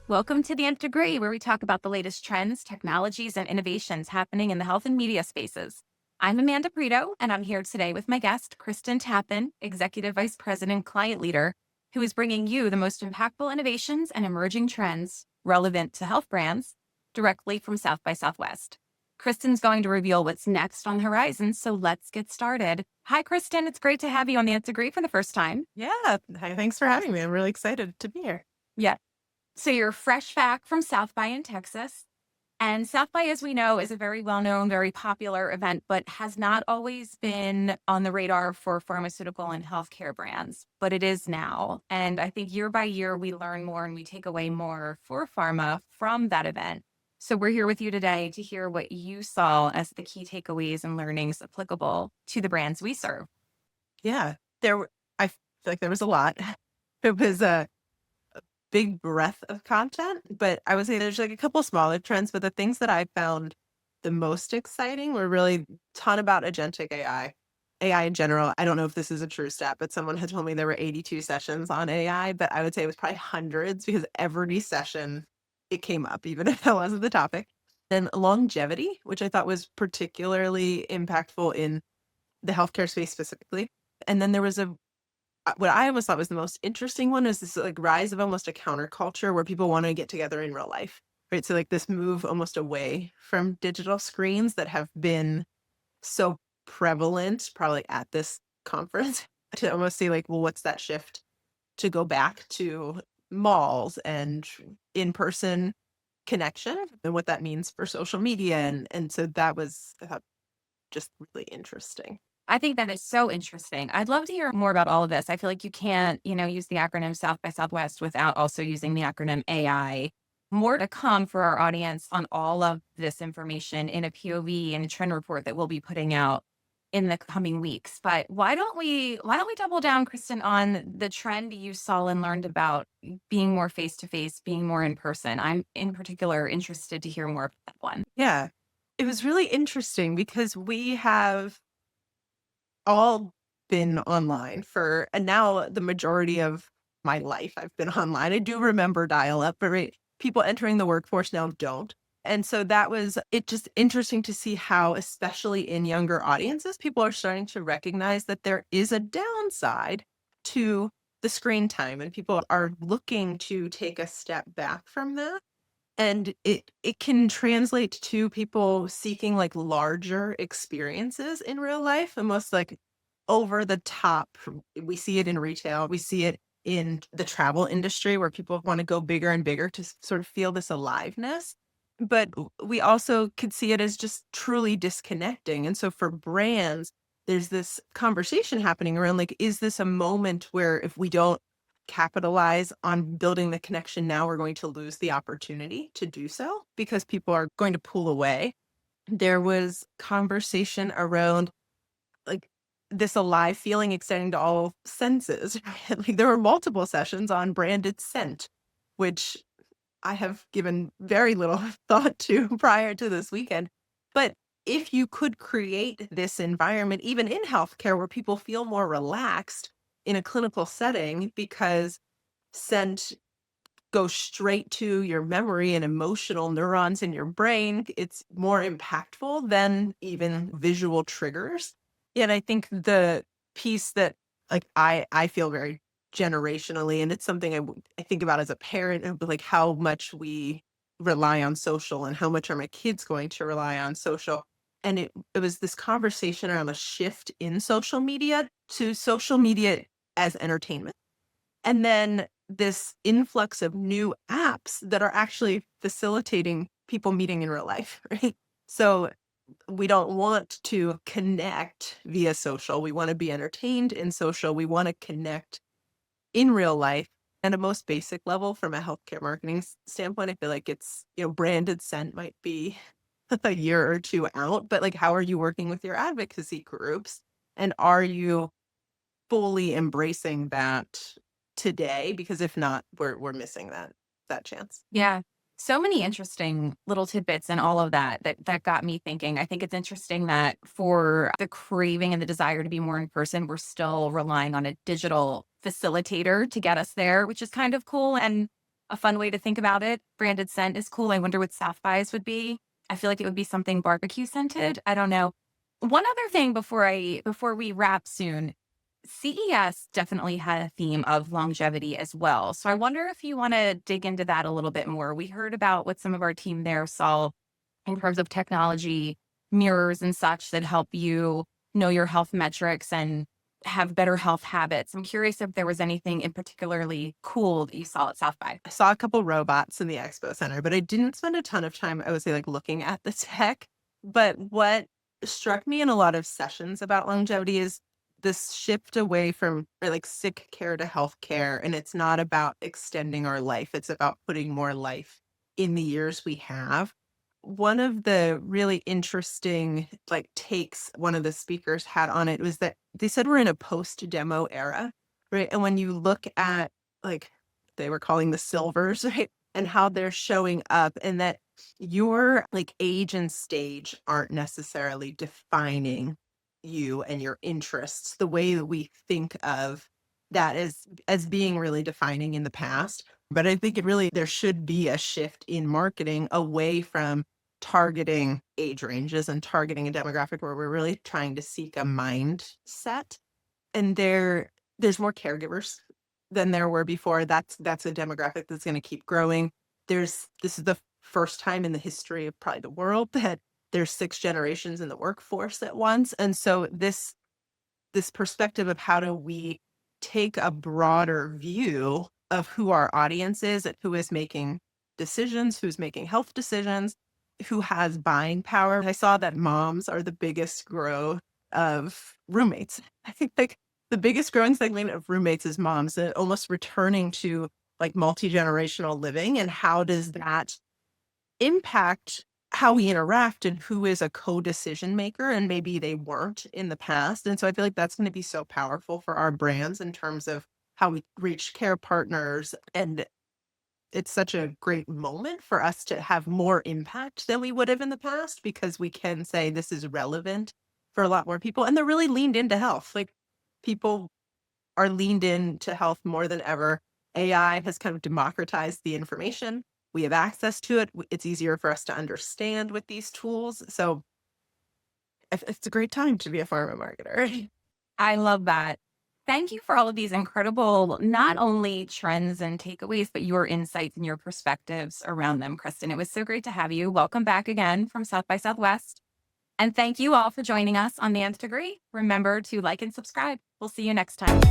Welcome to the Nth Degree, where we talk about the latest trends, technologies, and innovations happening in the health and media spaces. I'm Amanda Brito, and I'm here today with my guest, Kristen Tappan, Executive Vice President, Client Leader, who is bringing you the most impactful innovations and emerging trends relevant to health brands directly from South by Southwest. Kristen's going to reveal what's next on the horizon, so let's get started. Hi, Kristen. It's great to have you on the Nth Degree for the first time. Yeah. Hi, thanks for having me. I'm really excited to be here. Yeah. So you're fresh back from South by in Texas. And South by, as we know, is a very well-known, very popular event, but has not always been on the radar for pharmaceutical and healthcare brands, but it is now. And I think year by year, we learn more and we take away more for pharma from that event. So we're here with you today to hear what you saw as the key takeaways and learnings applicable to the brands we serve. Yeah. I feel like there was a lot. It was a big breadth of content, but I would say there's like a couple smaller trends, but the things that I found the most exciting were really ton about agentic AI. AI in general. I don't know if this is a true stat, but someone had told me there were 82 sessions on AI, but I would say it was probably hundreds because every session it came up, even if that wasn't the topic. Then longevity, which I thought was particularly impactful in the healthcare space specifically. And then there was what I almost thought was the most interesting one is this like rise of almost a counterculture where people want to get together in real life, right? So like this move almost away from digital screens that have been so prevalent, probably at this conference, to almost see like, well, what's that shift to go back to malls and in-person connection and what that means for social media. And so that was, I thought, just really interesting. I think that is so interesting. I'd love to hear more about all of this. I feel like you can't, use the acronym South by Southwest without also using the acronym AI. More to come for our audience on all of this information in a POV and a trend report that we'll be putting out in the coming weeks. But why don't we double down, Kristen, on the trend you saw and learned about being more face to face, being more in person? I'm in particular interested to hear more about that one. Yeah. It was really interesting because we have all been online for and now the majority of my life I've been online. I do remember dial up, but right, people entering the workforce now don't. And so that was it just interesting to see how, especially in younger audiences, people are starting to recognize that there is a downside to the screen time and people are looking to take a step back from that. And it can translate to people seeking, like, larger experiences in real life, almost, like, over the top. We see it in retail, we see it in the travel industry where people wanna go bigger and bigger to sort of feel this aliveness, but we also could see it as just truly disconnecting, and so for brands, there's this conversation happening around, like, is this a moment where if we don't capitalize on building the connection now, we're going to lose the opportunity to do so because people are going to pull away. There was conversation around like this alive feeling extending to all senses. Like there were multiple sessions on branded scent, which I have given very little thought to prior to this weekend. But if you could create this environment, even in healthcare, where people feel more relaxed in a clinical setting because scent goes straight to your memory and emotional neurons in your brain, it's more impactful than even visual triggers. And I think the piece that like I feel very generationally, and it's something I think about as a parent of like how much we rely on social and how much are my kids going to rely on social. And it was this conversation around a shift in social media to social media as entertainment. And then this influx of new apps that are actually facilitating people meeting in real life, right? So we don't want to connect via social. We want to be entertained in social. We want to connect in real life. At a most basic level, from a healthcare marketing standpoint, I feel like it's, branded scent might be a year or two out, but like, how are you working with your advocacy groups? And are you fully embracing that today? Because if not, we're missing that chance. Yeah. So many interesting little tidbits and all of that got me thinking. I think it's interesting that for the craving and the desire to be more in person, we're still relying on a digital facilitator to get us there, which is kind of cool. And a fun way to think about it. Branded scent is cool. I wonder what sapphires would be. I feel like it would be something barbecue scented. I don't know. One other thing before we wrap soon, CES definitely had a theme of longevity as well. So I wonder if you want to dig into that a little bit more. We heard about what some of our team there saw in terms of technology, mirrors and such that help you know your health metrics and have better health habits. I'm curious if there was anything in particularly cool that you saw at South by. I saw a couple robots in the expo center, but I didn't spend a ton of time, I would say, like looking at the tech. But what struck me in a lot of sessions about longevity is this shift away from like sick care to health care. And it's not about extending our life, it's about putting more life in the years we have. One of the really interesting like takes one of the speakers had on it was that they said we're in a post demo era, right? And when you look at like they were calling the silvers, right? And how they're showing up, and that your like age and stage aren't necessarily defining you and your interests the way that we think of that as being really defining in the past. But I think it really there should be a shift in marketing away from targeting age ranges and targeting a demographic where we're really trying to seek a mindset. And there's more caregivers than there were before. That's a demographic that's gonna keep growing. This is the first time in the history of probably the world that there's 6 generations in the workforce at once, and so this perspective of how do we take a broader view of who our audience is and who is making decisions, who's making health decisions, who has buying power. I saw that moms are the biggest growth of roommates. I think like the biggest growing segment of roommates is moms, and almost returning to like multi-generational living. And how does that impact how we interact and who is a co-decision maker and maybe they weren't in the past. And so I feel like that's going to be so powerful for our brands in terms of how we reach care partners. And it's such a great moment for us to have more impact than we would have in the past because we can say this is relevant for a lot more people. And they're really leaned into health. Like people are leaned into health more than ever. AI has kind of democratized the information. We have access to it. It's easier for us to understand with these tools. So it's a great time to be a pharma marketer. I love that. Thank you for all of these incredible, not only trends and takeaways, but your insights and your perspectives around them, Kristen. It was so great to have you. Welcome back again from South by Southwest. And thank you all for joining us on the Nth Degree. Remember to like and subscribe. We'll see you next time.